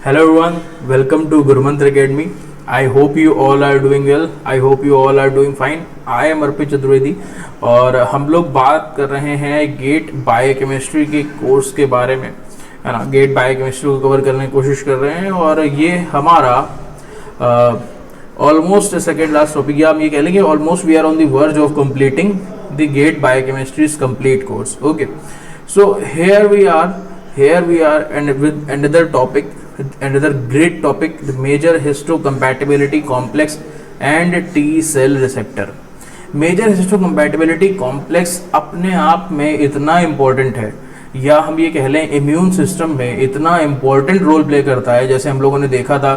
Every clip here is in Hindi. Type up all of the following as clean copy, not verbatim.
Hello everyone, welcome to Gurumantra Academy. I hope you all are doing well. I hope you all are doing fine. I am अर्पित चतुर्वेदी और हम लोग बात कर रहे हैं गेट बायोकेमिस्ट्री के कोर्स के बारे में, है ना। गेट बायोकेमिस्ट्री को कवर करने की कोशिश कर रहे हैं और ये हमारा ऑलमोस्ट सेकेंड लास्ट टॉपिक, या हम ये कह लेंगे almost we are on the verge of completing the GATE biochemistry's complete course. Okay, so here we are and with another topic, another great topic, the major histocompatibility complex and T cell receptor. Major histocompatibility complex अपने आप में इतना इम्पोर्टेंट है, या हम ये कह लें इम्यून सिस्टम में इतना इम्पोर्टेंट रोल प्ले करता है. जैसे हम लोगों ने देखा था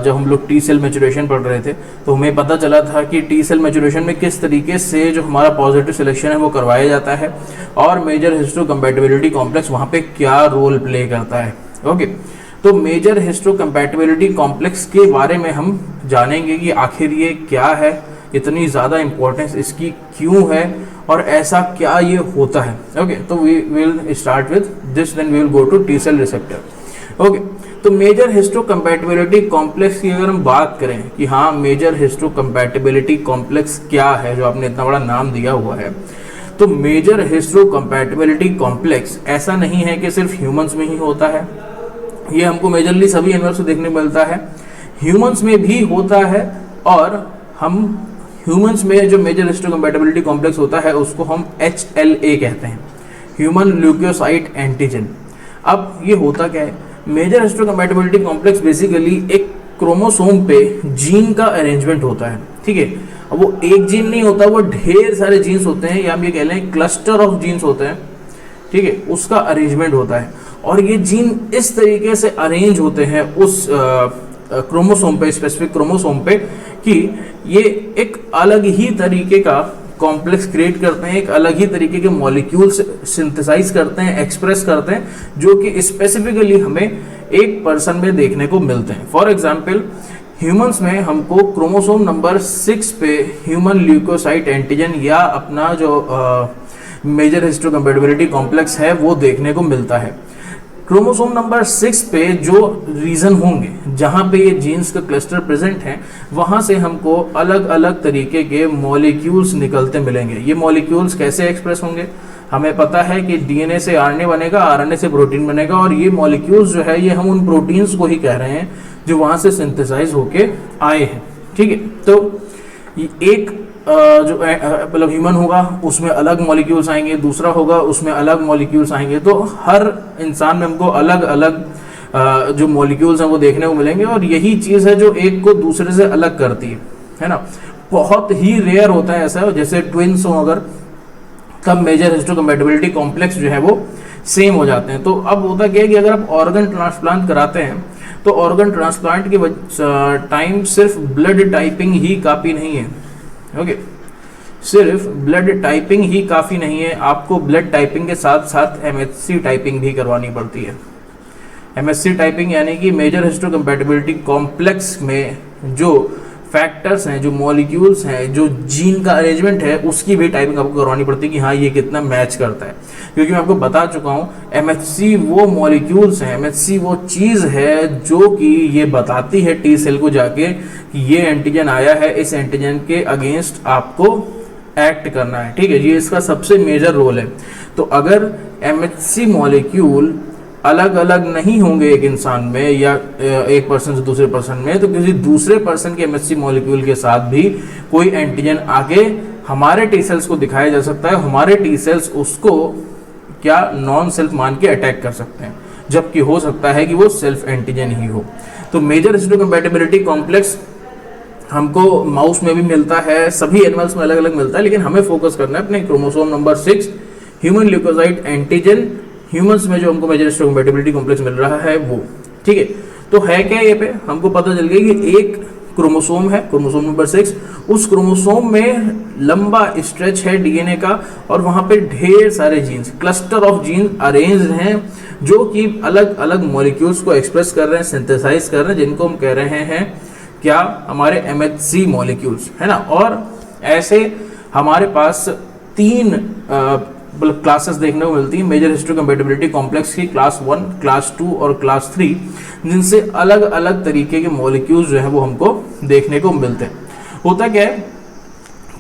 जब हम लोग टी सेल मैचुरेशन पढ़ रहे थे तो हमें पता चला था कि टी सेल मैचुरेशन में किस तरीके से जो हमारा पॉजिटिव सिलेक्शन है वो करवाया जाता है और मेजर हिस्टोकम्पैटिबिलिटी कॉम्प्लेक्स वहाँ पे क्या रोल प्ले करता है. ओके, तो मेजर हिस्टोकम्पैटिबिलिटी कॉम्प्लेक्स के बारे में हम जानेंगे कि आखिर ये क्या है, इतनी ज़्यादा इंपॉर्टेंस इसकी क्यों है और ऐसा क्या ये होता है. ओके, तो we will start with this, then we will go to T cell receptor. Okay, तो मेजर हिस्टोकम्पैटिबिलिटी कॉम्प्लेक्स की अगर हम बात करें कि हाँ मेजर हिस्टोकम्पैटिबिलिटी कॉम्प्लेक्स क्या है, जो आपने इतना बड़ा नाम दिया हुआ है, तो मेजर हिस्टोकम्पैटिबिलिटी कॉम्प्लेक्स ऐसा नहीं है कि सिर्फ ह्यूमंस में ही होता है. ये हमको मेजरली सभी एनिमल्स में देखने को मिलता है, ह्यूमंस में भी होता है. और हम ह्यूमंस में जो मेजर हिस्टोकम्पैटिबिलिटी कॉम्प्लेक्स होता है उसको हम HLA कहते हैं, ह्यूमन ल्यूकोसाइट एंटीजन. अब ये होता क्या है, मेजर हिस्टोकम्पैटिबिलिटी कॉम्प्लेक्स बेसिकली एक क्रोमोसोम पे जीन का अरेंजमेंट होता है. ठीक है, अब वो एक जीन नहीं होता, वो ढेर सारे जीन्स होते हैं, या हम ये कह लें क्लस्टर ऑफ जीन्स होते हैं. ठीक है, उसका अरेंजमेंट होता है और ये जीन इस तरीके से अरेंज होते हैं उस क्रोमोसोम पे, स्पेसिफिक क्रोमोसोम पे, कि ये एक अलग ही तरीके का कॉम्प्लेक्स क्रिएट करते हैं, एक अलग ही तरीके के मॉलिक्यूल्स सिंथेसाइज करते हैं, एक्सप्रेस करते हैं, जो कि स्पेसिफिकली हमें एक पर्सन में देखने को मिलते हैं. फॉर एग्जांपल ह्यूमंस में हमको क्रोमोसोम नंबर 6 पे ह्यूमन ल्यूकोसाइट एंटीजन या अपना जो मेजर हिस्टोकम्पैटिबिलिटी कॉम्प्लेक्स है वो देखने को मिलता है. क्रोमोसोम नंबर 6 पे जो रीजन होंगे जहाँ पे ये जीन्स का क्लस्टर प्रेजेंट है, वहाँ से हमको अलग अलग तरीके के मॉलिक्यूल्स निकलते मिलेंगे. ये मॉलिक्यूल्स कैसे एक्सप्रेस होंगे, हमें पता है कि डीएनए से आरएनए बनेगा, आरएनए से प्रोटीन बनेगा, और ये मॉलिक्यूल्स जो है ये हम उन प्रोटीन्स को ही कह रहे हैं जो वहाँ से सिंथेसाइज होके आए हैं. ठीक है, तो एक जो मतलब ह्यूमन होगा उसमें अलग मॉलिक्यूल्स आएंगे, दूसरा होगा उसमें अलग मॉलिक्यूल्स आएंगे. तो हर इंसान में हमको अलग अलग जो मॉलिक्यूल्स हैं वो देखने को मिलेंगे, और यही चीज़ है जो एक को दूसरे से अलग करती है ना. बहुत ही रेयर होता है ऐसा, जैसे ट्विंस हो अगर, तब मेजर हिस्टोकम्पैटिबिलिटी कॉम्प्लेक्स जो है वो सेम हो जाते हैं. तो अब होता क्या है कि अगर आप ऑर्गन ट्रांसप्लांट कराते हैं तो ऑर्गन ट्रांसप्लांट के टाइम सिर्फ ब्लड टाइपिंग ही काफ़ी नहीं है. ओके, सिर्फ ब्लड टाइपिंग ही काफ़ी नहीं है, आपको ब्लड टाइपिंग के साथ साथ MHC टाइपिंग भी करवानी पड़ती है. MHC टाइपिंग यानी कि मेजर हिस्टोकम्पैटिबिलिटी कॉम्प्लेक्स में जो फैक्टर्स हैं, जो मॉलिक्यूल्स हैं, जो जीन का अरेंजमेंट है, उसकी भी टाइपिंग आपको करवानी पड़ती है कि हाँ ये कितना मैच करता है. क्योंकि मैं आपको बता चुका हूँ MHC वो मॉलिक्यूल्स हैं, MHC वो चीज़ है जो कि ये बताती है टी सेल को जाके कि ये एंटीजन आया है, इस एंटीजन के अगेंस्ट आपको एक्ट करना है. ठीक है, ये इसका सबसे मेजर रोल है. तो अगर MHC मॉलिक्यूल अलग अलग नहीं होंगे एक इंसान में या एक पर्सन से दूसरे पर्सन में, तो किसी दूसरे पर्सन के MHC मॉलिक्यूल के साथ भी कोई एंटीजन आगे हमारे टी सेल्स को दिखाया जा सकता है. हमारे टी सेल्स उसको क्या नॉन सेल्फ मान के अटैक कर सकते हैं, जबकि हो सकता है कि वो सेल्फ एंटीजन ही हो. तो मेजर हिस्टोकम्पैटिबिलिटी कॉम्प्लेक्स हमको माउस में भी मिलता है, सभी एनिमल्स में अलग अलग मिलता है, लेकिन हमें फोकस करना है अपने chromosome number 6 human leukocyte antigen. Humans में जो हमको मेजर हिस्टोकम्पैटिबिलिटी कॉम्प्लेक्स मिल रहा है वो. ठीक है, तो है क्या ये पे हमको पता चल गया कि एक क्रोमोसोम है, क्रोमोसोम नंबर 6, उस क्रोमोसोम में लंबा स्ट्रेच है डीएनए का, और वहाँ पे ढेर सारे genes, cluster of gene arranged हैं, जो कि अलग अलग मॉलिक्यूल्स को एक्सप्रेस कर रहे हैं, सिंथेसाइज कर रहे हैं, जिनको हम कह रहे हैं क्या, हमारे MHC मॉलिक्यूल्स, है ना. और ऐसे हमारे पास 3 क्लासेस देखने को मिलती है मेजर हिस्टोकम्पैटिबिलिटी कॉम्प्लेक्स की, क्लास 1, क्लास 2 और क्लास 3, जिनसे अलग अलग तरीके के मॉलिक्यूल्स जो है वो हमको देखने को मिलते हैं। होता क्या है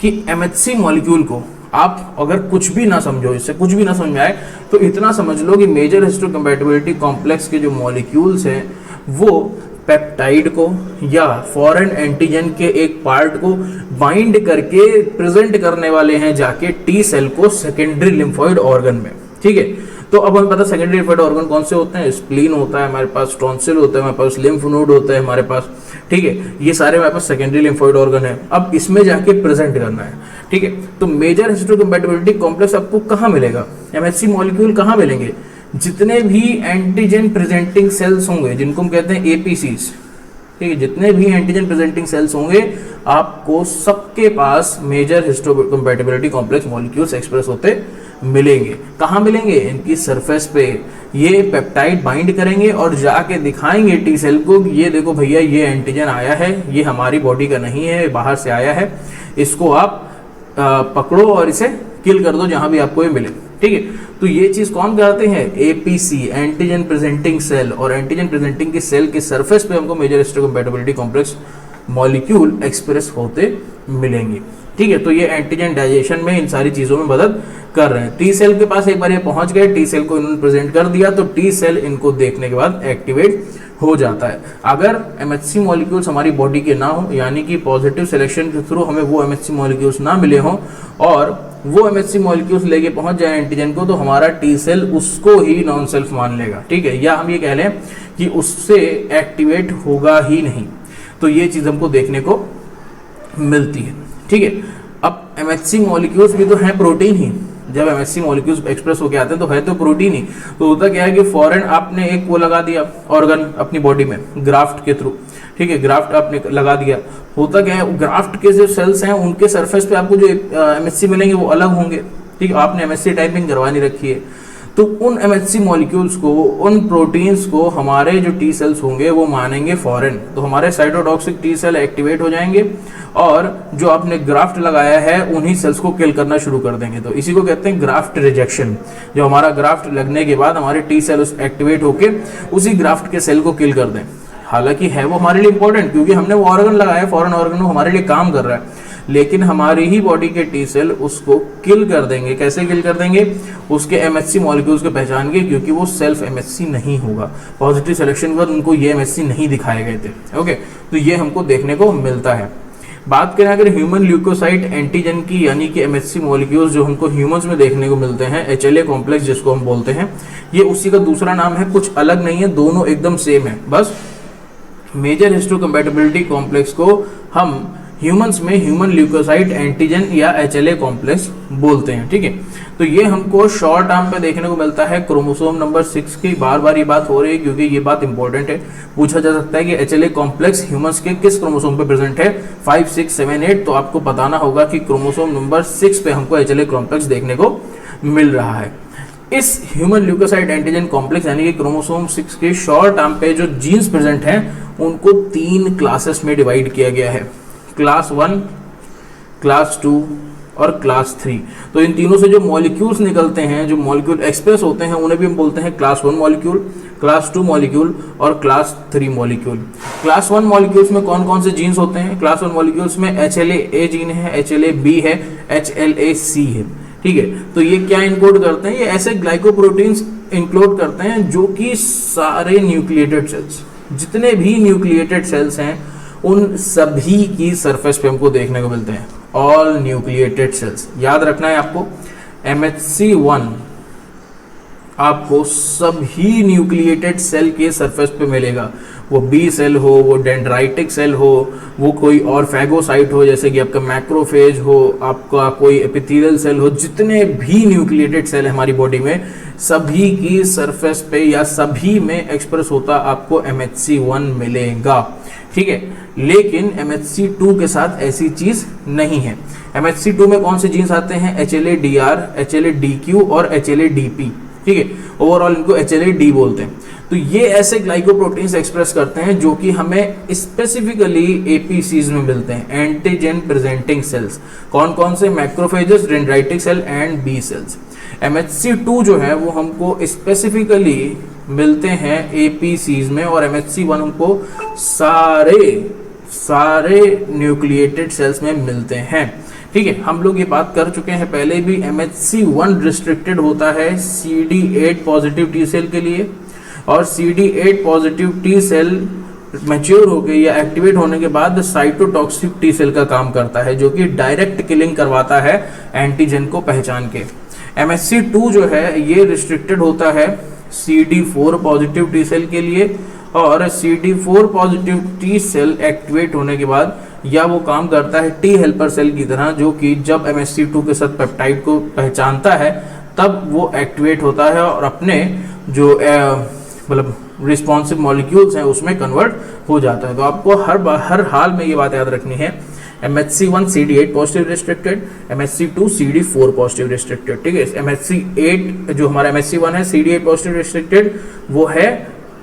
कि MHC मॉलिक्यूल को आप अगर कुछ भी ना समझो, इससे कुछ भी ना समझ में आए, तो इतना समझ लो कि मेजर हिस्टोकम्पैटिबिलिटी कॉम्प्लेक्स के जो मॉलिक्यूल्स हैं वो पेप्टाइड को या फॉरेन एंटीजन के एक पार्ट को बाइंड करके प्रेजेंट करने वाले हैं जाके टी सेल को सेकेंडरी लिम्फोइड ऑर्गन में। ठीक है, तो अब हमें पता सेकेंडरी लिम्फोइड ऑर्गन कौन से होते हैं, स्प्लीन होता है हमारे पास, टॉन्सिल होता है हमारे पास, लिम्फ नोड होता है हमारे पास। ठीक है, ये सारे हमारे पास सेकेंडरी लिम्फोइड ऑर्गन है। अब इसमें जाके प्रेजेंट करना है। ठीक है, तो मेजर हिस्टोकम्पैटिबिलिटी कॉम्प्लेक्स आपको कहाँ मिलेगा, MHC मॉलिक्यूल कहाँ मिलेंगे, जितने भी एंटीजन प्रेजेंटिंग सेल्स होंगे जिनको हम कहते हैं APCs। ठीक है, जितने भी एंटीजन प्रेजेंटिंग सेल्स होंगे आपको सबके पास major histocompatibility complex molecules express होते मिलेंगे। कहाँ मिलेंगे, इनकी सरफेस पे ये पेप्टाइड बाइंड करेंगे और जाके दिखाएंगे टी सेल को कि ये देखो भैया ये एंटीजन आया है, ये हमारी बॉडी का नहीं है, बाहर से आया है, इसको आप पकड़ो और इसे किल कर दो जहां भी आपको ये मिले। ठीक है, तो ये चीज कौन कराते हैं, APC, एंटीजन प्रेजेंटिंग सेल, और एंटीजन प्रेजेंटिंग की सेल के सरफेस पे हमको major histocompatibility complex molecule express होते मिलेंगे। ठीक है, तो ये एंटीजन डाइजेशन में इन सारी चीजों में मदद कर रहे हैं। टी सेल के पास एक बार ये पहुंच गए, टी सेल को इन्होंने प्रेजेंट कर दिया, तो टी सेल इनको देखने के बाद एक्टिवेट हो जाता है। अगर MHC मॉलिक्यूल्स हमारी बॉडी के ना हो, यानी कि पॉजिटिव सिलेक्शन के थ्रू हमें वो MHC मॉलिक्यूल्स ना मिले हों और वो MHC मॉलिक्यूल्स लेके पहुंच जाए एंटीजन को, तो हमारा टी सेल उसको ही नॉन सेल्फ मान लेगा। ठीक है, या हम ये कह लें कि उससे एक्टिवेट होगा ही नहीं। तो ये चीज हमको देखने को मिलती है। ठीक है, अब MHC मॉलिक्यूल्स भी तो हैं प्रोटीन ही। जब MHC मॉलिक्यूल्स एक्सप्रेस होके आते हैं तो है तो प्रोटीन ही। तो होता क्या है कि फॉरेन आपने एक वो लगा दिया ऑर्गन अपनी बॉडी में ग्राफ्ट के थ्रू। ठीक है, ग्राफ्ट आपने लगा दिया, होता क्या है ग्राफ्ट के जो सेल्स हैं उनके सरफेस पे आपको जो MHC मिलेंगे वो अलग होंगे। ठीक है, आपने MHC टाइपिंग करवानी रखी है, तो उन MHC मॉलिक्यूल्स को, उन प्रोटीन्स को हमारे जो टी सेल्स होंगे वो मानेंगे फॉरेन। तो हमारे साइटोटॉक्सिक टी सेल एक्टिवेट हो जाएंगे और जो आपने ग्राफ्ट लगाया है उन्हीं सेल्स को किल करना शुरू कर देंगे। तो इसी को कहते हैं ग्राफ्ट रिजेक्शन। जो हमारा ग्राफ्ट लगने के बाद हमारे टी सेल एक्टिवेट होके उसी ग्राफ्ट के सेल को किल कर दें। हालांकि है वो हमारे लिए इंपॉर्टेंट, क्योंकि हमने वो ऑर्गन लगाया, फॉरेन ऑर्गन, वो हमारे लिए काम कर रहा है, लेकिन हमारी ही बॉडी के टी सेल उसको किल कर देंगे। कैसे किल कर देंगे, उसके MHC मॉलिक्यूल्स को पहचान के, क्योंकि वो सेल्फ MHC नहीं होगा। पॉजिटिव सिलेक्शन के बाद उनको ये MHC नहीं दिखाए गए थे। ओके, तो ये हमको देखने को मिलता है। बात करें अगर ह्यूमन ल्यूकोसाइट एंटीजन की, यानी कि MHC मॉलिक्यूल्स जो हमको ह्यूमंस में देखने को मिलते हैं, HLA कॉम्प्लेक्स जिसको हम बोलते हैं, ये उसी का दूसरा नाम है, कुछ अलग नहीं है, दोनों एकदम सेम है। बस मेजर हिस्टोकम्पैटिबिलिटी कॉम्प्लेक्स को हम ह्यूमंस में ह्यूमन ल्यूकोसाइट एंटीजन या HLA कॉम्प्लेक्स बोलते हैं। ठीक है, तो ये हमको शॉर्ट आर्म पे देखने को मिलता है क्रोमोसोम नंबर 6 की। बार बार ये बात हो रही है क्योंकि ये बात इंपॉर्टेंट है, पूछा जा सकता है कि HLA कॉम्प्लेक्स ह्यूमंस के किस क्रोमोसोम पे प्रेजेंट है, 5, 6, 7, 8। तो आपको बताना होगा कि क्रोमोसोम नंबर 6 पे हमको HLA कॉम्प्लेक्स देखने को मिल रहा है। इस ह्यूमन ल्यूकोसाइट एंटीजन कॉम्प्लेक्स यानी कि क्रोमोसोम 6 के शॉर्ट आर्म पे जो जीन्स प्रेजेंट हैं उनको 3 क्लासेस में डिवाइड किया गया है, क्लास 1, क्लास 2 और क्लास 3। तो इन तीनों से जो मॉलिक्यूल्स निकलते हैं, जो मॉलिक्यूल एक्सप्रेस होते हैं, उन्हें भी हम बोलते हैं क्लास 1 मॉलिक्यूल, क्लास 2 मॉलिक्यूल और क्लास 3 मॉलिक्यूल। क्लास 1 मॉलिक्यूल्स में कौन कौन से जीन्स होते हैं, क्लास 1 मॉलिक्यूल्स में HLA-A जीन है, HLA-B है, HLA-C है। ठीक है, तो ये क्या इनकोड करते हैं, ये ऐसे ग्लाइकोप्रोटीन्स इंक्लूड करते हैं जो कि सारे न्यूक्लिएटेड सेल्स, जितने भी न्यूक्लिएटेड सेल्स हैं उन सभी की सरफेस पे हमको देखने को मिलते हैं। ऑल न्यूक्लिएटेड सेल्स, याद रखना है आपको, MHC1 आपको सभी न्यूक्लिएटेड सेल के सरफेस पे मिलेगा। वो बी सेल हो, वो डेंड्राइटिक सेल हो, वो कोई और फैगोसाइट हो जैसे कि आपका मैक्रोफेज हो, आपका कोई एपिथेलियल सेल हो, जितने भी न्यूक्लिएटेड सेल है हमारी बॉडी में सभी की सरफेस पे या सभी में एक्सप्रेस होता आपको MHC1 मिलेगा। ठीक है, लेकिन MHC2 के साथ ऐसी चीज नहीं है। MHC2 में कौन से जीन्स आते हैं, HLA-DR, HLA-DQ और HLA-DP। ठीक है, ओवरऑल इनको HLA-D बोलते हैं। तो ये ऐसे ग्लाइकोप्रोटीन्स एक्सप्रेस करते हैं जो कि हमें स्पेसिफिकली APCs में मिलते हैं, एंटीजन प्रेजेंटिंग सेल्स। कौन कौन से, macrophages, dendritic cell and B cells. MHC2 जो है वो हमको स्पेसिफिकली मिलते हैं APCs में, और MHC1 हमको सारे न्यूक्लिएटेड सेल्स में मिलते हैं। ठीक है, हम लोग ये बात कर चुके हैं पहले भी, MHC1 रिस्ट्रिक्टेड होता है CD8 पॉजिटिव टी सेल के लिए, और CD8 positive T cell mature हो गई या एक्टिवेट होने के बाद साइटोटॉक्सिक टी सेल का काम करता है, जो कि डायरेक्ट किलिंग करवाता है एंटीजन को पहचान के। MHC2 जो है ये रिस्ट्रिक्टेड होता है CD4 पॉजिटिव टी सेल के लिए, और CD4 positive T cell activate होने के बाद या वो काम करता है टी हेल्पर सेल की तरह, जो कि जब MHC2 के साथ पेप्टाइड को पहचानता है तब वो एक्टिवेट होता है और अपने जो मतलब रिस्पॉन्सिव मॉलिक्यूल्स हैं उसमें कन्वर्ट हो जाता है। तो आपको हर हाल में ये बात याद रखनी है, MHC1 CD8 positive restricted, MHC2 CD4 positive restricted. ठीक है, MHC8 जो हमारा MHC1 है CD8 पॉजिटिव रिस्ट्रिक्टेड वो है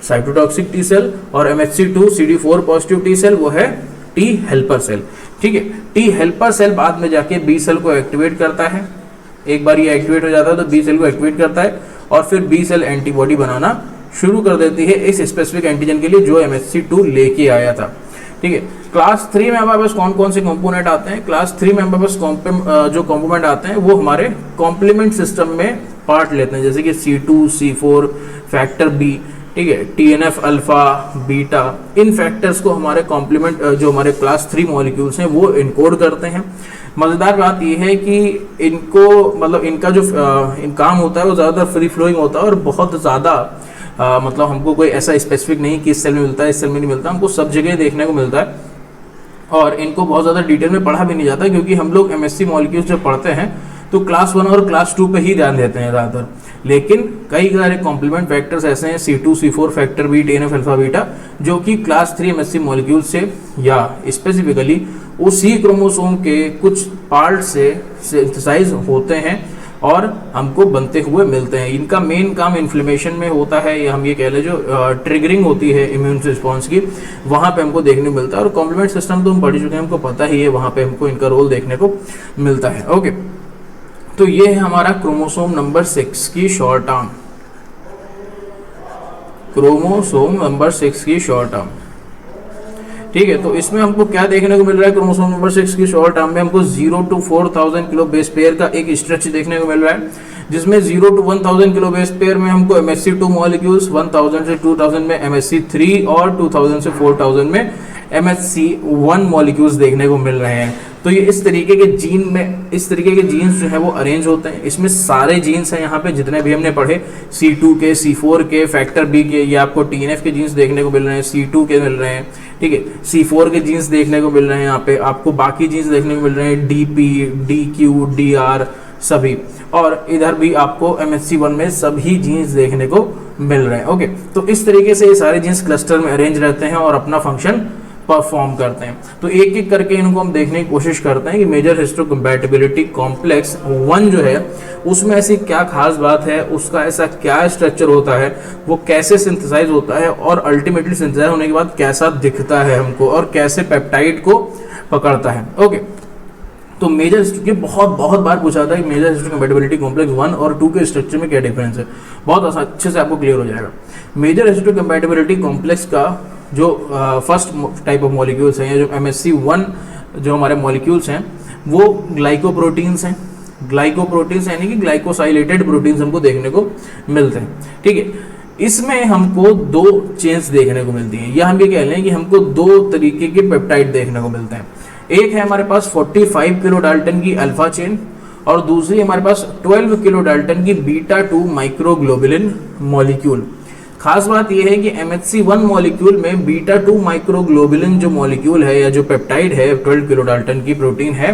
साइटोटॉक्सिक टी सेल, और MHC2 CD4 positive T cell वो है टी हेल्पर सेल। ठीक है, टी हेल्पर सेल बाद में जाके बी सेल को एक्टिवेट करता है। एक बार ये एक्टिवेट हो जाता है तो बी सेल को एक्टिवेट करता है, और फिर बी सेल एंटीबॉडी बनाना शुरू कर देती है इस स्पेसिफिक एंटीजन के लिए जो MHC2 लेके आया था। ठीक है, क्लास 3 में हमारे पास कौन कौन से कंपोनेंट आते हैं? क्लास 3 में हमारे पास जो कंपोनेंट आते हैं वो हमारे कॉम्प्लीमेंट सिस्टम में पार्ट लेते हैं, जैसे कि C2, C4, फैक्टर बी, ठीक है, TNF अल्फा बीटा, इन फैक्टर्स को हमारे कॉम्प्लीमेंट जो हमारे क्लास 3 मॉलिक्यूल्स हैं वो इनकोड करते हैं। मज़ेदार बात यह है कि इनको मतलब इनका जो काम होता है वो ज़्यादातर फ्री फ्लोइंग होता है, और बहुत ज़्यादा मतलब हमको कोई ऐसा स्पेसिफिक नहीं कि इस सेल में मिलता है इस सेल में नहीं मिलता, हमको सब जगह देखने को मिलता है, और इनको बहुत ज़्यादा डिटेल में पढ़ा भी नहीं जाता, क्योंकि हम लोग MSc मॉलिक्यूल्स जब पढ़ते हैं तो क्लास 1 और क्लास 2 पे ही ध्यान देते हैं ज़्यादातर। लेकिन कई सारे कॉम्प्लीमेंट फैक्टर्स ऐसे हैं C2, C4, factor B, TNF alpha beta, जो कि क्लास 3 MSc मॉलिक्यूल से या स्पेसिफिकली उसी क्रोमोसोम के कुछ पार्ट से सिंथेसाइज होते हैं और हमको बनते हुए मिलते हैं। इनका मेन काम इन्फ्लेमेशन में होता है, या हम ये कह लें जो ट्रिगरिंग होती है इम्यून रिस्पॉन्स की, वहाँ पे हमको देखने को मिलता है। और कॉम्प्लीमेंट सिस्टम तो हम पढ़ चुके हैं, हमको पता ही है, वहाँ पे हमको इनका रोल देखने को मिलता है। ओके, तो ये है हमारा क्रोमोसोम नंबर 6 की शॉर्ट आर्म, क्रोमोसोम नंबर 6 की शॉर्ट आर्म। ठीक है, तो इसमें हमको क्या देखने को मिल रहा है? क्रोमोसोम नंबर 6 की शॉर्ट आर्म में हमको 0 to 4000 किलो बेस पेयर का एक स्ट्रक्चर देखने को मिल रहा है, जिसमें 0 to 1000 किलो बेस पेयर में हमको MSc2 मॉलिक्यूल्स, 1000 से 2000 में MSc3 और 2000 से 4000 में MSc1 मॉलिक्यूल्स देखने को मिल रहे हैं। तो ये इस तरीके के जीन्स जो है वो अरेंज होते हैं। इसमें सारे जीन्स हैं यहाँ पे जितने भी हमने पढ़े, C2 के, C4 के, फैक्टर बी के, ये आपको TNF के जीन्स देखने को मिल रहे हैं, C2 के मिल रहे हैं, ठीक है, C4 के जीन्स देखने को मिल रहे हैं, यहाँ पे आपको बाकी जीन्स देखने को मिल रहे हैं DP, DQ, DR सभी, और इधर भी आपको MSc1 में सभी जीन्स देखने को मिल रहे हैं। ओके, तो इस तरीके से ये सारे जीन्स क्लस्टर में अरेंज रहते हैं और अपना फंक्शन परफॉर्म करते हैं। तो एक एक करके इनको हम देखने की कोशिश करते हैं कि मेजर हिस्टोकम्पैटिबिलिटी कॉम्प्लेक्स 1 जो है उसमें ऐसी क्या खास बात है, उसका ऐसा क्या स्ट्रक्चर होता है, वो कैसे सिंथेसाइज होता है, और अल्टीमेटली सिंथेसाइज होने के बाद कैसा दिखता है हमको, और कैसे पेप्टाइड को पकड़ता है। ओके, तो मेजर ये बहुत बार पूछा था कि मेजर हिस्टोकम्पैटिबिलिटी कॉम्प्लेक्स 1 और 2 के स्ट्रक्चर में क्या डिफरेंस है, बहुत अच्छे से आपको क्लियर हो जाएगा। मेजर हिस्टोकम्पैटिबिलिटी कॉम्प्लेक्स का जो फर्स्ट टाइप ऑफ मॉलिक्यूल्स हैं, जो MSc1 जो हमारे मॉलिक्यूल्स हैं वो ग्लाइकोप्रोटीन्स हैं। ग्लाइकोप्रोटीन्स यानी कि ग्लाइकोसाइलेटेड प्रोटीन्स हमको देखने को मिलते हैं। ठीक है, इसमें हमको 2 चेन्स देखने को मिलती हैं, या हम ये कह लें कि हमको 2 तरीके के पेप्टाइड देखने को मिलते हैं। एक है हमारे पास 45 किलो डाल्टन की अल्फा चेन, और दूसरी हमारे पास 12 किलो डाल्टन की बीटा 2 माइक्रोग्लोबुलिन मॉलिक्यूल। खास बात यह है कि MSc1 मॉलिक्यूल में बीटा 2 माइक्रोग्लोबुलिन जो मॉलिक्यूल है या जो पेप्टाइड है 12 किलो डाल्टन की प्रोटीन है,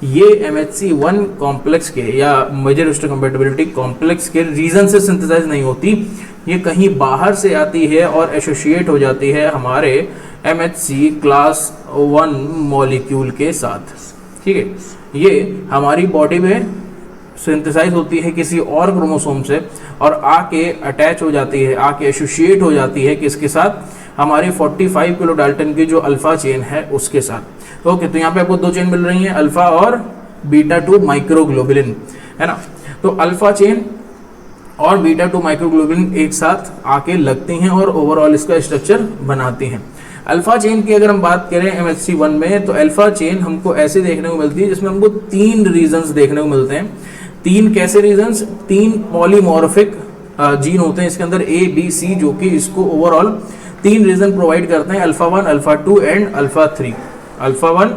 ये MSc1 कॉम्प्लेक्स के या मेजर हिस्टोकम्पैटिबिलिटी कॉम्प्लेक्स के रीजन से सिंथेसाइज नहीं होती, ये कहीं बाहर से आती है और एसोसिएट हो जाती है हमारे MHC क्लास 1 मॉलिक्यूल के साथ। ठीक है, ये हमारी बॉडी में सिंथेसाइज होती है किसी और क्रोमोसोम से और आके अटैच हो जाती है, आके एसोसिएट हो जाती है किसके साथ, हमारी 45 किलो डाल्टन की जो अल्फा चेन है उसके साथ। ओके, तो यहाँ पे आपको 2 चेन मिल रही हैं, अल्फा और बीटा 2 माइक्रोग्लोबुलिन, है ना। तो अल्फा चेन और बीटा 2 माइक्रोग्लोबुलिन एक साथ आके लगती हैं और ओवरऑल इसका स्ट्रक्चर बनाती हैं। अल्फा चेन की अगर हम बात करें MHC1 में, तो अल्फा चेन हमको ऐसे देखने को मिलती है जिसमें हमको 3 रीजन्स देखने को मिलते हैं। 3 कैसे रीजन्स? 3 पॉलीमॉर्फिक जीन होते हैं इसके अंदर A, B, C, जो कि इसको ओवरऑल 3 रीजन प्रोवाइड करते हैं, alpha 1, alpha 2 and alpha 3। Alpha 1,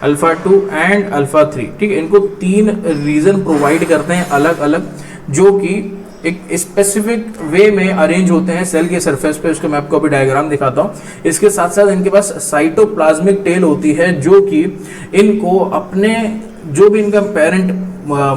alpha 2 and alpha 3, ठीक है। इनको 3 रीजन प्रोवाइड करते हैं अलग अलग, जो कि एक स्पेसिफिक वे में अरेंज होते हैं सेल के सरफेस पे। उसका मैं आपको अभी डायग्राम दिखाता हूँ। इसके साथ साथ इनके पास साइटोप्लाज्मिक टेल होती है, जो कि इनको अपने जो भी इनका पेरेंट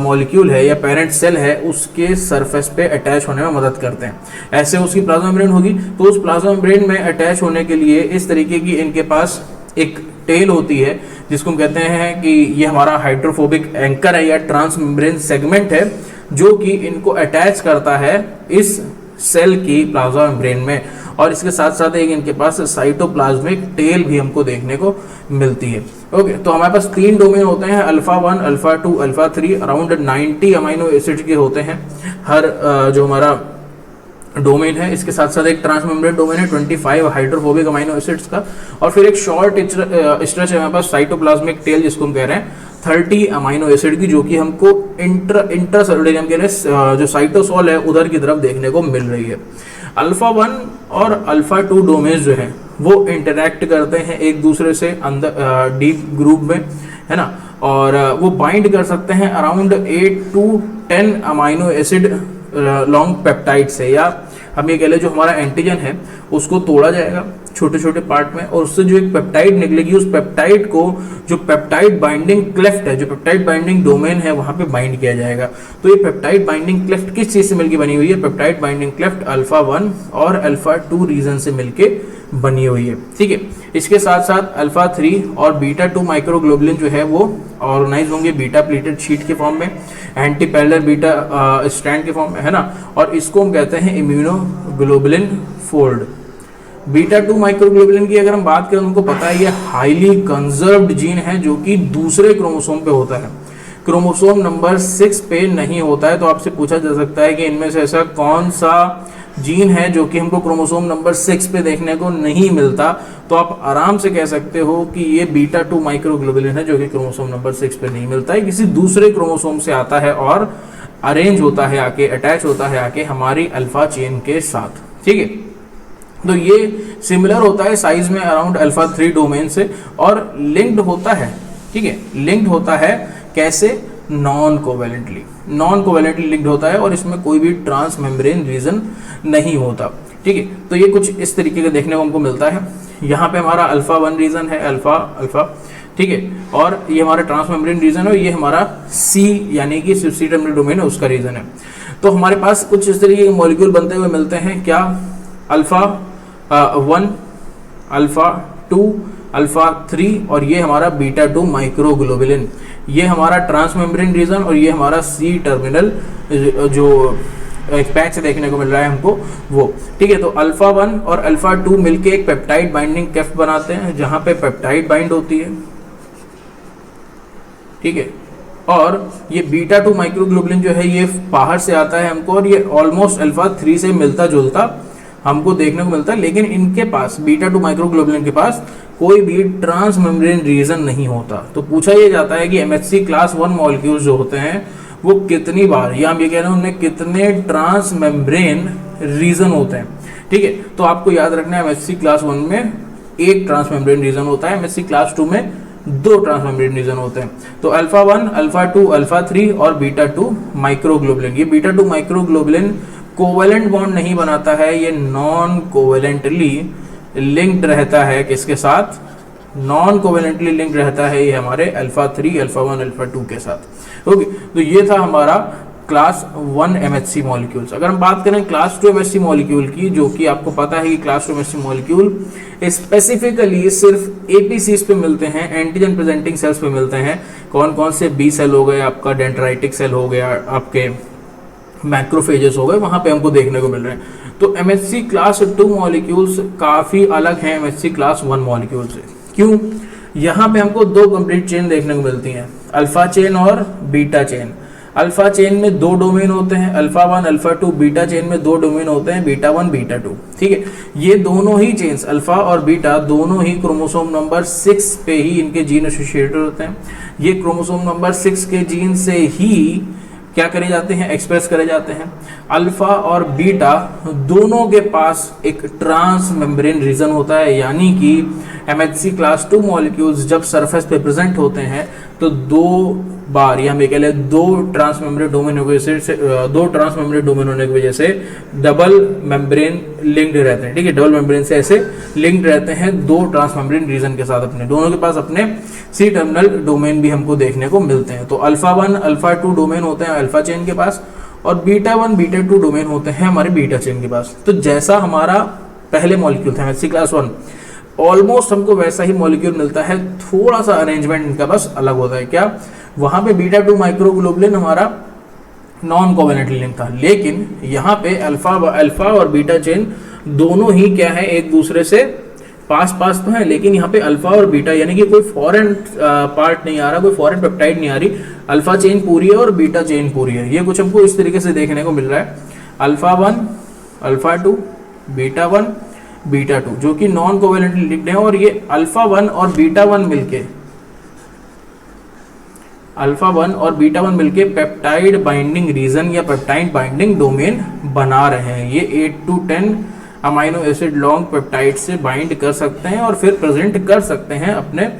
मॉलिक्यूल है या पेरेंट सेल है उसके सरफेस पे अटैच होने में मदद करते हैं। ऐसे उसकी प्लाज्मा मेम्ब्रेन होगी, तो उस प्लाज्मा मेम्ब्रेन में अटैच होने के लिए इस तरीके की इनके पास एक टेल होती है, जिसको हम कहते हैं कि ये हमारा हाइड्रोफोबिक एंकर है या ट्रांस मेम्ब्रेन सेगमेंट है, जो कि इनको अटैच करता है इस सेल की प्लाज्मा मेम्ब्रेन में। और इसके साथ साथ एक इनके पास साइटोप्लाज्मिक टेल भी हमको देखने को मिलती है। ओके, तो हमारे पास 3 डोमेन होते हैं, alpha 1, alpha 2, alpha 3। Around 90 amino acid के होते हैं हर जो हमारा डोमेन है। इसके साथ साथ एक ट्रांसमेम्ब्रेन डोमेन है 25 हाइड्रोफोबिक अमाइनो एसिड्स का, और फिर एक शॉर्ट स्ट्रेच है हमारे पास साइटोप्लाज्मिक टेल, जिसको हम कह रहे हैं 30 अमाइनो एसिड की, जो कि हमको इंट्रासेलुलर हम कह रहे हैं जो साइटोसोल है उधर की तरफ देखने को मिल रही है। अल्फा 1 और अल्फा 2 डोमेन जो हैं वो इंटरैक्ट करते हैं एक दूसरे से अंदर डीप ग्रुप में, है ना, और वो बाइंड कर सकते हैं around 8 to 10 amino acid long peptide से, या हम ये कह लें जो हमारा एंटीजन है उसको तोड़ा जाएगा छोटे छोटे पार्ट में, और उससे जो एक पेप्टाइड निकलेगी उस पेप्टाइड को जो पेप्टाइड बाइंडिंग क्लेफ्ट है, जो पेप्टाइड बाइंडिंग डोमेन है, वहां पे बाइंड किया जाएगा। तो ये पेप्टाइड बाइंडिंग क्लेफ्ट किस चीज से मिलकर बनी हुई है? पेप्टाइड बाइंडिंग क्लेफ्ट अल्फा 1 और अल्फा 2 रीजन से मिलके बनी हुई है, ठीक है। इसके साथ साथ अल्फा 3 और बीटा 2 माइक्रोग्लोबुलिन जो है वो ऑर्गेनाइज होंगे बीटा प्लेटेड शीट के फॉर्म में, एंटी पैरेलल बीटा स्ट्रैंड के फॉर्म में, है ना, और इसको हम कहते हैं इम्यूनोग्लोबुलिन फोल्ड। बीटा 2 माइक्रोग्लोबुलिन की अगर हम बात करें, उनको पता है ये हाईली कंजर्व्ड जीन है, जो कि दूसरे क्रोमोसोम पे होता है, क्रोमोसोम नंबर 6 पे नहीं होता है। तो आपसे पूछा जा सकता है कि इनमें से ऐसा कौन सा जीन है जो कि हमको क्रोमोसोम नंबर 6 पे देखने को नहीं मिलता? तो आप आराम से कह सकते हो कि ये बीटा 2 माइक्रोग्लोबुलिन है, जो कि क्रोमोसोम नंबर 6 पे नहीं मिलता है, किसी दूसरे क्रोमोसोम से आता है और अरेंज होता है आके, अटैच होता है आके हमारी अल्फा चेन के साथ, ठीक है। तो ये सिमिलर होता है साइज में अराउंड अल्फा 3 डोमेन से, और लिंक्ड होता है, ठीक है। लिंक्ड होता है कैसे? नॉन कोवेलेंटली लिंक्ड होता है, और इसमें कोई भी ट्रांस मेम्ब्रेन रीजन नहीं होता, ठीक है। तो ये कुछ इस तरीके का देखने को हमको मिलता है। यहाँ पे हमारा अल्फा 1 रीजन है, अल्फा, ठीक है, और ये हमारा ट्रांस मेम्ब्रेन रीजन है, और ये हमारा सी यानी कि सी टर्मिनल डोमेन है उसका रीजन है। तो हमारे पास कुछ इस तरीके के मॉलिक्यूल बनते हुए मिलते हैं, क्या? अल्फा 1, अल्फा 2, अल्फा 3, और ये हमारा बीटा 2 माइक्रोग्लोबुलिन, ये हमारा ट्रांस मेम्ब्रेन रीजन, और ये हमारा सी टर्मिनल जो एक पैच से देखने को मिल रहा है हमको वो, ठीक है। तो अल्फा 1 और अल्फा 2 मिलके एक पेप्टाइड बाइंडिंग क्लेफ्ट बनाते हैं, जहां पे पेप्टाइड बाइंड होती है, ठीक है। और ये बीटा 2 माइक्रोग्लोबुलिन जो है ये बाहर से आता है हमको, और ये ऑलमोस्ट अल्फा 3 से मिलता जुलता हमको देखने को मिलता है, लेकिन इनके पास बीटा 2 माइक्रोग्लोबुलिन के पास कोई भी ट्रांस मेम्ब्रेन रीजन नहीं होता। तो पूछा यह जाता है कि MHC क्लास 1 मॉलिक्यूल्स जो होते हैं वो कितनी बार, या हम ये कह रहे हैं उनमें कितने ट्रांस मेम्ब्रेन रीजन होते हैं, ठीक है। तो आपको याद रखना है MHC क्लास 1 में एक ट्रांस मेम्ब्रेन रीजन होता है, MHC क्लास 2 में 2 ट्रांस मेम्ब्रेन रीजन होते हैं। तो अल्फा 1, अल्फा 2, अल्फा 3 और बीटा 2 माइक्रोग्लोबुलिन, ये बीटा 2 माइक्रोग्लोबुलिन कोवेलेंट बॉन्ड नहीं बनाता है, ये नॉन कोवेलेंटली लिंक्ड रहता है। किसके साथ? नॉन कोवेलेंटली लिंक्ड रहता है ये हमारे अल्फा 3, अल्फा 1, अल्फा 2 के साथ। ओके, तो ये था हमारा क्लास 1 MHC मॉलिक्यूल्स। अगर हम बात करें क्लास 2 MHC मॉलिक्यूल की, जो कि आपको पता है कि क्लास 2 MHC मॉलिक्यूल स्पेसिफिकली सिर्फ एपीसीज पे मिलते हैं, एंटीजन प्रेजेंटिंग सेल्स पे मिलते हैं। कौन कौन से? बी सेल हो गए, आपका डेंड्राइटिक सेल हो गया, आपके मैक्रोफेजेस हो गए, वहां पे हमको देखने को मिल रहे हैं। तो MHC क्लास 2 मॉलिक्यूल्स काफी अलग हैं MHC क्लास 1 मॉलिक्यूल से। क्यों? यहाँ पे हमको 2 कंप्लीट चेन देखने को मिलती हैं, अल्फा चेन और बीटा चेन। अल्फा चेन में 2 डोमेन होते हैं, अल्फा 1 अल्फा 2। बीटा चेन में 2 डोमेन होते हैं, बीटा 1 बीटा 2। ठीक है, ये दोनों ही चेन्स अल्फा और बीटा दोनों ही क्रोमोसोम नंबर 6 पे ही इनके जीन एसोसिएटेड होते हैं। ये क्रोमोसोम नंबर 6 के जीन से ही क्या करे जाते हैं, एक्सप्रेस करे जाते हैं। अल्फा और बीटा दोनों के पास एक ट्रांस मेम्ब्रेन रीजन होता है, यानी कि MHC क्लास 2 मॉलिक्यूल्स जब सरफेस पे प्रेजेंट होते हैं तो 2 बार या हम कह लें 2 ट्रांस मेम्ब्रेन डोमेन होने की वजह से डबल मेम्ब्रेन लिंक्ड रहते हैं। ठीक है, डबल मेम्ब्रेन से ऐसे लिंक्ड रहते हैं 2 ट्रांस मेम्ब्रेन रीजन के साथ, अपने दोनों के पास अपने सी टर्मिनल डोमेन भी हमको देखने को मिलते हैं। तो अल्फा 1 अल्फा 2 डोमेन होते हैं अल्फा चेन के पास, और बीटा 1 बीटा 2 डोमेन होते हैं हमारे बीटा चेन के पास। तो जैसा हमारा पहले मॉलिक्यूल था MHC क्लास 1, ऑलमोस्ट हमको वैसा ही मॉलिक्यूल मिलता है, थोड़ा सा अरेंजमेंट इनका बस अलग होता है। क्या, वहां पे बीटा 2 माइक्रोग्लोबुलिन हमारा नॉन कोवेलेंटली लिंक था, लेकिन यहाँ पे अल्फा और बीटा चेन दोनों ही क्या है, एक दूसरे से पास तो है, लेकिन यहाँ पे अल्फा और बीटा यानी कि कोई फॉरेन पार्ट नहीं आ रहा, कोई फॉरेन पेप्टाइड नहीं आ रही। अल्फा चेन पूरी है और बीटा चेन पूरी है। ये कुछ हमको इस तरीके से देखने को मिल रहा है, अल्फा 1 अल्फा 2 बीटा 1 बीटा 2, जो कि नॉन कोवेलेंटली लिंक्ड है। और ये अल्फा 1 और बीटा 1 मिलके पेप्टाइड बाइंडिंग रीजन या पेप्टाइड बाइंडिंग डोमेन बना रहे हैं। ये 8 to 10 amino acid long peptide से बाइंड कर सकते हैं और फिर प्रेजेंट कर सकते हैं अपने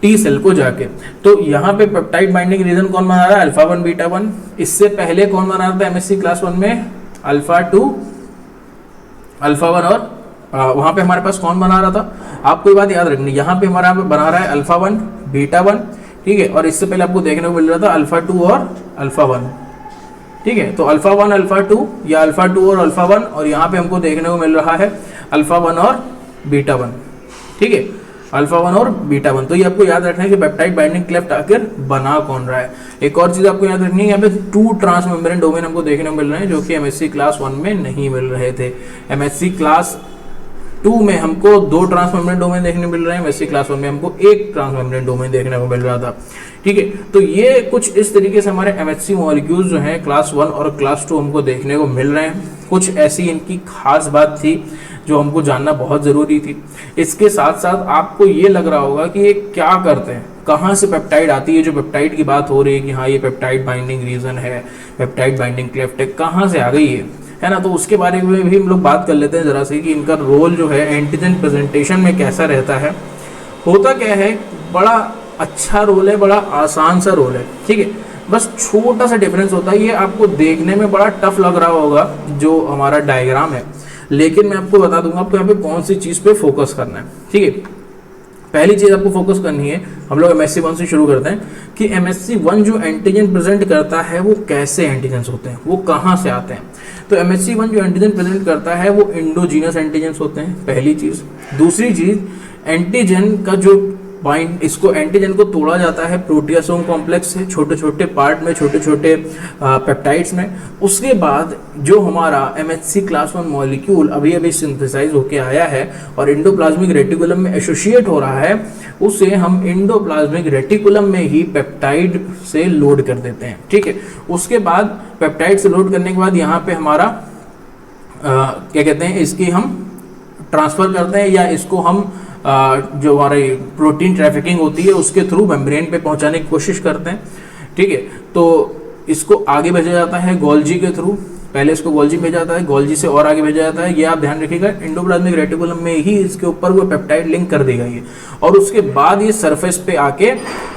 टी सेल को जाके। तो यहाँ पे पेप्टाइड बाइंडिंग रीजन कौन बना रहा है, अल्फा 1 बीटा 1। इससे पहले कौन बना रहा था MHC क्लास 1 में, अल्फा 2 अल्फा 1, और वहां पे हमारे पास कौन बना रहा था, आपको ये बात याद रखनी, यहाँ पे हमारा बना रहा है अल्फा 1 बीटा 1। ठीक है, और इससे पहले आपको देखने को मिल रहा था अल्फा 2 और अल्फा 1। ठीक है, तो अल्फा 1 अल्फा 2 या अल्फा 2 और अल्फा 1, और यहाँ पे हमको देखने को मिल रहा है अल्फा 1 और बीटा 1। ठीक है, अल्फा 1 और बीटा 1। तो ये आपको याद रखना है कि पेप्टाइड बाइंडिंग क्लेफ्ट आखिर बना कौन रहा है। एक और चीज आपको याद रखनी है, यहाँ पे 2 ट्रांस मेम्ब्रेन डोमेन हमको देखने को मिल रहे हैं, जो कि MHC क्लास 1 में नहीं मिल रहे थे। MHC क्लास 2 में हमको 2 ट्रांस मेम्ब्रेन डोमेन देखने को मिल रहे हैं, MHC क्लास 1 में हमको 1 ट्रांस मेम्ब्रेन डोमेन देखने को मिल रहा था। ठीक है, तो ये कुछ इस तरीके से हमारे MHC मॉलिक्यूल्स जो हैं क्लास 1 और क्लास 2 हमको देखने को मिल रहे हैं। कुछ ऐसी इनकी खास बात थी जो हमको जानना बहुत ज़रूरी थी। इसके साथ साथ आपको ये लग रहा होगा कि ये क्या करते हैं, कहाँ से पेप्टाइड आती है, जो पेप्टाइड की बात हो रही है कि हाँ ये पेप्टाइड बाइंडिंग रीजन है, पेप्टाइड बाइंडिंग क्लेफ्ट है, कहाँ से आ गई है ना। तो उसके बारे में भी हम लोग बात कर लेते हैं ज़रा से कि इनका रोल जो है एंटीजन प्रेजेंटेशन में कैसा रहता है। होता क्या है, बड़ा अच्छा रोल है, बड़ा आसान सा रोल है। ठीक है, बस छोटा सा डिफरेंस होता है। ये आपको देखने में बड़ा टफ लग रहा होगा जो हमारा डायग्राम है, लेकिन मैं आपको बता दूंगा आपको यहाँ पे कौन सी चीज़ पे फोकस करना है। ठीक है, पहली चीज़ आपको फोकस करनी है, हम लोग MHC 1 से शुरू करते हैं कि MHC 1 जो एंटीजन प्रेजेंट करता है वो कैसे एंटीजन्स होते हैं, वो कहाँ से आते हैं। तो MHC 1 जो एंटीजन प्रेजेंट करता है वो इंडोजीनस एंटीजन्स होते हैं, पहली चीज़। दूसरी चीज़, एंटीजन का जो बाइंड, इसको एंटीजन को तोड़ा जाता है प्रोटियासोम कॉम्प्लेक्स से, छोटे छोटे पार्ट में, छोटे छोटे पेप्टाइड्स में। उसके बाद जो हमारा MHC क्लास 1 मॉलिक्यूल अभी अभी सिंथेसाइज होके आया है और इंडोप्लाज्मिक रेटिकुलम में एसोसिएट हो रहा है, उसे हम इंडोप्लाज्मिक रेटिकुलम में ही पेप्टाइड से लोड कर देते हैं। ठीक है, उसके बाद पेप्टाइड से लोड करने के बाद यहाँ पे हमारा क्या कहते हैं, इसकी हम ट्रांसफ़र करते हैं या इसको हम जो हमारी प्रोटीन ट्रैफिकिंग होती है उसके थ्रू मेम्ब्रेन पे पहुंचाने की कोशिश करते हैं। ठीक है, तो इसको आगे भेजा जाता है गोल्जी के थ्रू। पहले इसको गोल्जी भेजा जाता है, गोल्जी से और आगे भेजा जाता है। ये आप ध्यान रखिएगा, इंडोप्लाज्मिक रेटिकुलम में ही इसके ऊपर वो पेप्टाइड लिंक कर देगा ये, और उसके बाद ये सरफेस पे आके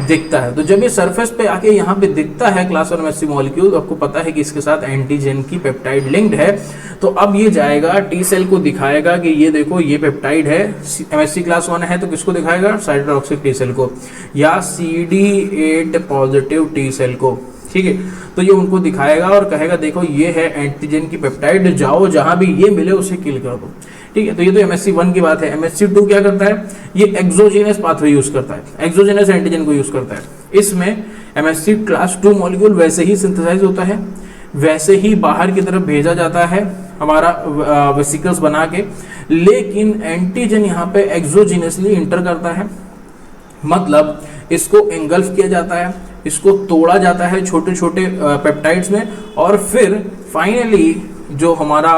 दिखता है। तो जब ये सरफेस पे आके यहाँ पे दिखता है क्लास 1 MHC मॉलिक्यूल, आपको पता है कि इसके साथ एंटीजन की पेप्टाइड लिंक्ड है, तो अब ये जाएगा टी सेल को दिखाएगा कि ये देखो ये पेप्टाइड है। MHC क्लास 1 है तो किसको दिखाएगा, साइटोटॉक्सिक टी सेल को या CD8 पॉजिटिव टी सेल को। ठीक है, तो ये उनको दिखाएगा और कहेगा देखो ये है एंटीजन की पेप्टाइड, जाओ जहां भी ये मिले उसे किल कर दो। ठीक है, तो ये तो MHC 1 की बात है। MHC 2 क्या करता है, ये एक्सोजेनस पाथवे यूज करता है, एक्सोजेनस एंटीजन को यूज करता है। इसमें MHC क्लास 2 मॉलिक्यूल वैसे ही सिंथेसाइज होता है, वैसे ही बाहर की तरफ भेजा जाता है हमारा वेसिकल्स बना के, लेकिन एंटीजन यहाँ पे एक्सोजेनसली इंटर करता है, मतलब इसको एंगल्फ किया जाता है, इसको तोड़ा जाता है छोटे छोटे पेप्टाइड्स में, और फिर फाइनली जो हमारा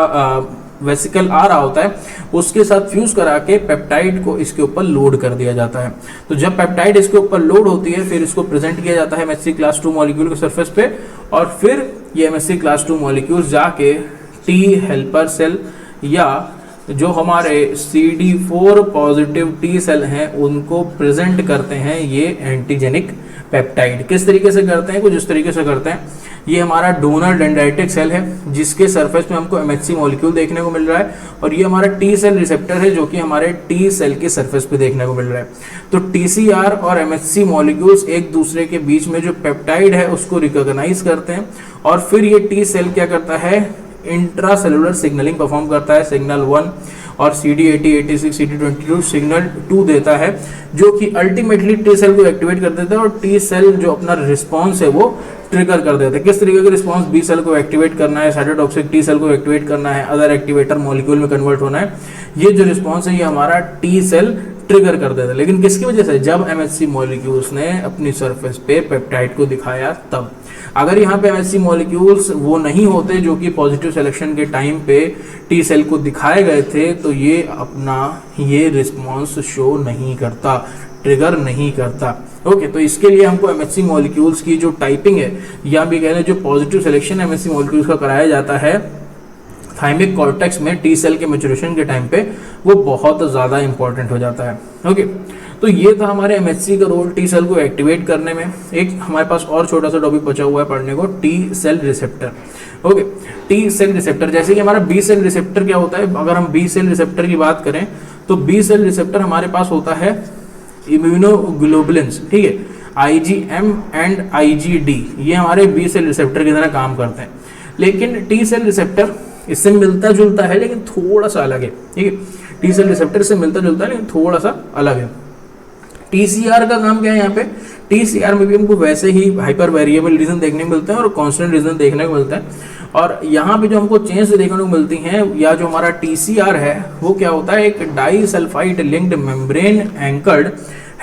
वेसिकल आ रहा होता है उसके साथ फ्यूज करा के पेप्टाइड को इसके ऊपर लोड कर दिया जाता है। तो जब पेप्टाइड इसके ऊपर लोड होती है फिर इसको प्रेजेंट किया जाता है MHC क्लास 2 मॉलिक्यूल के सरफेस पे, और फिर ये MHC क्लास 2 मॉलिक्यूल जाके टी हेल्पर सेल या जो हमारे CD4 पॉजिटिव टी सेल हैं उनको प्रेजेंट करते हैं ये एंटीजेनिक पेप्टाइड। किस तरीके से करते हैं? कुछ इस तरीके से करते हैं। ये हमारा डोनर डेंड्राइटिक सेल है जिसके सरफेस में हमको MHC मॉलिक्यूल देखने को मिल रहा है, और ये हमारा टी सेल रिसेप्टर है जो कि हमारे टी सेल के सरफेस पे देखने को मिल रहा है। तो TCR और MHC मॉलिक्यूल्स एक दूसरे के बीच में जो पेप्टाइड है उसको रिकॉग्नाइज करते हैं, और फिर ये टी सेल क्या करता है? इंट्रा सेलुलर सिग्नलिंग परफॉर्म करता है, सिग्नल 1 और CD80, 86, CD22 सिग्नल 2 देता है, जो कि अल्टीमेटली टी सेल को एक्टिवेट कर देता है, और टी सेल जो अपना रिस्पॉन्स है वो ट्रिगर कर देता है। किस तरीके का रिस्पॉन्स? बी सेल को एक्टिवेट करना है, साइटोटॉक्सिक टी सेल को एक्टिवेट करना है, अदर एक्टिवेटर मॉलिक्यूल में कन्वर्ट होना है। ये जो रिस्पॉन्स है ये हमारा टी सेल ट्रिगर कर देता है। लेकिन किसकी वजह से? जब MHC मॉलिक्यूल्स ने अपनी सरफेस पे पेप्टाइड को दिखाया तब। अगर यहाँ पे MHC मॉलिक्यूल्स वो नहीं होते जो कि पॉजिटिव सिलेक्शन के टाइम पे टी सेल को दिखाए गए थे, तो ये अपना ये रिस्पॉन्स शो नहीं करता, ट्रिगर नहीं करता। ओके, तो इसके लिए हमको MHC मॉलिक्यूल्स की जो टाइपिंग है या भी कह लें जो पॉजिटिव सिलेक्शन MHC मॉलिक्यूल्स का कराया जाता है थाइमिक कॉर्टेक्स में टी सेल के मैच्योरेशन के टाइम पे, वो बहुत ज़्यादा इंपॉर्टेंट हो जाता है। ओके, तो ये था हमारे MHC का रोल टी सेल को एक्टिवेट करने में। एक हमारे पास और छोटा सा टॉपिक बचा हुआ है पढ़ने को, T cell receptor. Okay, T cell receptor, जैसे कि हमारा बी सेल रिसेप्टर क्या होता है? अगर हम बी सेल रिसेप्टर की बात करें तो बी सेल रिसेप्टर हमारे पास होता है इम्यूनोग्लोबुलिन्स, ठीक है, IgM एंड IgD, ये हमारे बी सेल रिसेप्टर की तरह काम करते हैं। लेकिन टी सेल रिसेप्टर इससे मिलता जुलता है लेकिन थोड़ा सा अलग है, ठीक है। टी सेल रिसेप्टर से मिलता जुलता है लेकिन थोड़ा सा अलग है। TCR का काम क्या है? यहाँ पे TCR में भी हमको वैसे ही हाइपर वेरिएबल रीजन देखने को मिलते हैं और कांस्टेंट रीजन देखने को मिलता है। और यहाँ पे जो हमको चेंज देखने को मिलती हैं या जो हमारा TCR है वो क्या होता है? एक disulphide linked membrane anchored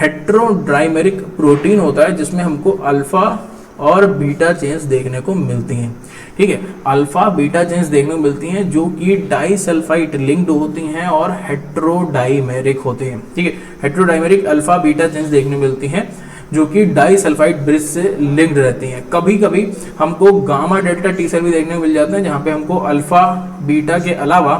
heterodimeric protein होता है जिसमें हमको अल्फा और बीटा चेन्स देखने को मिलती हैं, ठीक है। अल्फा बीटा चेन्स देखने को मिलती हैं जो कि डाइसल्फाइड लिंक्ड होती हैं और हेट्रोडाइमेरिक होते हैं, ठीक है। हेट्रोडाइमेरिक अल्फा बीटा चेन्स देखने को मिलती हैं जो कि डाइसल्फाइड ब्रिज से लिंक्ड रहती हैं। कभी कभी हमको गामा डेल्टा टी सेल भी देखने को मिल जाते हैं जहाँ पे हमको अल्फा बीटा के अलावा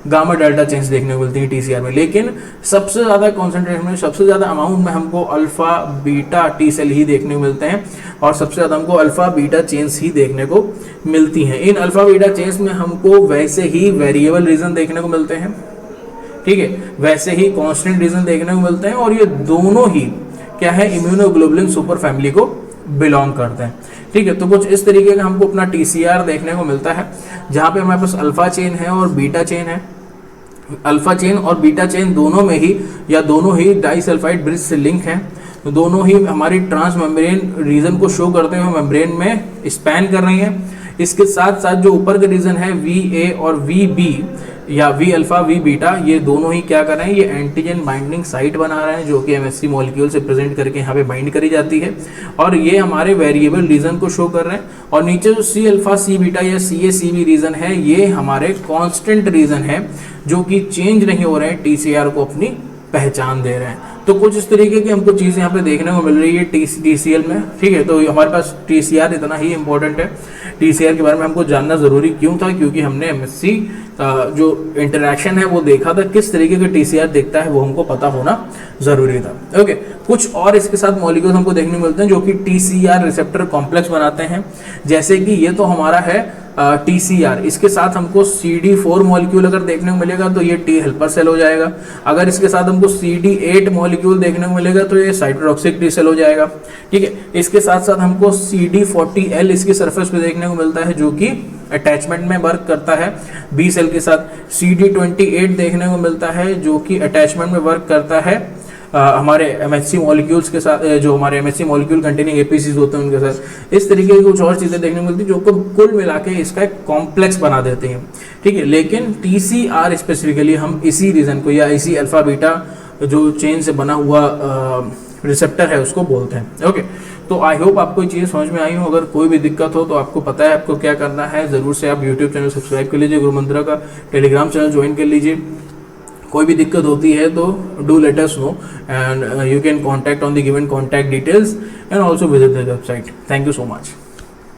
गामा डेल्टा चेन्स देखने को मिलती है TCR में। लेकिन सबसे ज़्यादा कॉन्सेंट्रेशन में, सबसे ज़्यादा अमाउंट में हमको अल्फा बीटा टी सेल ही देखने को मिलते हैं और सबसे ज़्यादा हमको अल्फा बीटा चेन्स ही देखने को मिलती हैं। इन अल्फा बीटा चेन्स में हमको वैसे ही वेरिएबल रीजन देखने को मिलते हैं, ठीक है, वैसे ही कॉन्स्टेंट रीजन देखने को मिलते हैं और ये दोनों ही क्या है? इम्यूनोग्लोबुलिन सुपर फैमिली को बिलोंग करते हैं, ठीक है। तो कुछ इस तरीके का हमको अपना TCR देखने को मिलता है जहाँ पे हमारे पास अल्फा चेन है और बीटा चेन है। अल्फा चेन और बीटा चेन दोनों में ही या दोनों ही डाइसल्फाइड ब्रिज से लिंक हैं, तो दोनों ही हमारी ट्रांस मेम्ब्रेन रीजन को शो करते हुए मेम्ब्रेन में स्पैन कर रही हैं। इसके साथ साथ जो ऊपर के रीजन है VA और VB या V अल्फा V बीटा, ये दोनों ही क्या कर रहे हैं? ये एंटीजन बाइंडिंग साइट बना रहे हैं जो कि MHC मॉलिक्यूल से प्रेजेंट करके यहाँ पे बाइंड करी जाती है और ये हमारे वेरिएबल रीजन को शो कर रहे हैं। और नीचे जो C अल्फा C बीटा या CA-CB रीजन है ये हमारे कांस्टेंट रीजन है जो कि चेंज नहीं हो रहे हैं, TCR को अपनी पहचान दे रहे हैं। तो कुछ इस तरीके की हमको चीज़ यहाँ पे देखने को मिल रही है TCL में, ठीक है। तो हमारे पास TCR इतना ही इंपॉर्टेंट है। TCR के बारे में हमको जानना ज़रूरी क्यों था? क्योंकि हमने MHC जो इंटरेक्शन है वो देखा था, किस तरीके का TCR दिखता है वो हमको पता होना ज़रूरी था। ओके, कुछ और इसके साथ मॉलिक्यूल्स हमको देखने को मिलते हैं जो कि TCR रिसेप्टर कॉम्प्लेक्स बनाते हैं। जैसे कि ये तो हमारा है TCR, इसके साथ हमको CD4 मॉलिक्यूल अगर देखने को मिलेगा तो ये T हेल्पर सेल हो जाएगा। अगर इसके साथ हमको CD8 मॉलिक्यूल देखने को मिलेगा तो ये साइटोटॉक्सिक टी सेल हो जाएगा, ठीक है। इसके साथ साथ हमको CD40L इसकी सरफेस पे देखने को मिलता है जो कि अटैचमेंट में वर्क करता है B सेल के साथ। CD28 देखने को मिलता है जो कि अटैचमेंट में वर्क करता है हमारे MHC मॉलिक्यूल्स के साथ, जो हमारे MHC मॉलिक्यूल कंटेनिंग APCs होते हैं उनके साथ। इस तरीके की कुछ और चीज़ें देखने को मिलती हैं जो को कुल मिला के इसका एक कॉम्प्लेक्स बना देते हैं, ठीक है। लेकिन TCR स्पेसिफिकली हम इसी रीजन को या इसी अल्फा बीटा जो चेन से बना हुआ रिसेप्टर है उसको बोलते हैं। ओके, तो आई होप आपको ये चीज़ें समझ में आई हो। अगर कोई भी दिक्कत हो तो आपको पता है आपको क्या करना है, ज़रूर से आप यूट्यूब चैनल सब्सक्राइब कर लीजिए, गुरु मंत्रा का टेलीग्राम चैनल ज्वाइन कर लीजिए। कोई भी दिक्कत होती है तो do let us know and you can contact on the given contact details and also visit the website. Thank you so much.